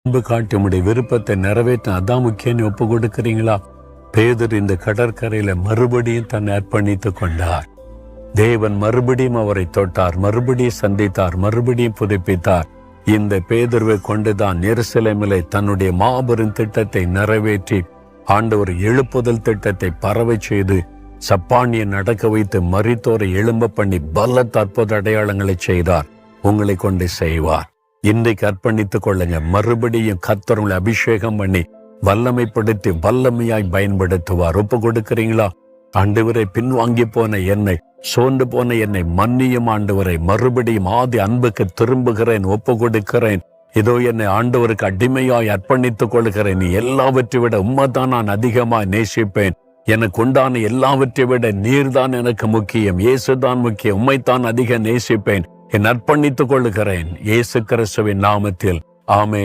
அன்பு காட்டி உடைய விருப்பத்தை நிறைவேற்ற அதான் முக்கியம் ஒப்பு கொடுக்கிறீங்களா? பேதுரு இந்த கடற்கரையில மறுபடியும் தன்னை அர்ப்பணித்துக் கொண்டார். தேவன் மறுபடியும் அவரை தொட்டார், மறுபடியும் சந்தித்தார், மறுபடியும் புதுப்பித்தார். இந்த பேதுருவை கொண்டுதான் எருசலேமிலே தன்னுடைய மாபெரும் திட்டத்தை நிறைவேற்றி ஆண்டவர் எழுப்புதல் திட்டத்தை பரவை செய்து சப்பானியை நடக்க வைத்து மரித்தோரை எழும்ப பண்ணி பலத்த அற்புத அடையாளங்களை செய்தார். உங்களை கொண்டு செய்வார். இன்றைக்கு அர்ப்பணித்துக் கொள்ளுங்க. மறுபடியும் கர்த்தர் உங்களை அபிஷேகம் பண்ணி வல்லமைப்படுத்தி வல்லமையாய் பயன்படுத்துவார். ஒப்பு கொடுக்கிறீங்களா? ஆண்டவரை பின்வாங்கி போன என்னை, சோர்ந்து போன என்னை மன்னியும் ஆண்டவரை, மறுபடியும் ஆதி அன்புக்கு திரும்புகிறேன், ஒப்பு கொடுக்கிறேன். இதோ என்னை ஆண்டவருக்கு அடிமையாய் அர்ப்பணித்துக் கொள்கிறேன். நீ எல்லாவற்றை விட உம்மைதான் நான் அதிகமாய் நேசிப்பேன். எனக்கு உண்டான எல்லாவற்றை விட நீர்தான் எனக்கு முக்கியம், இயேசுதான் முக்கியம், உம்மைத்தான் அதிக நேசிப்பேன். என் அர்ப்பணித்துக் கொள்கிறேன். இயேசு கிறிஸ்துவின் நாமத்தில் ஆமென்.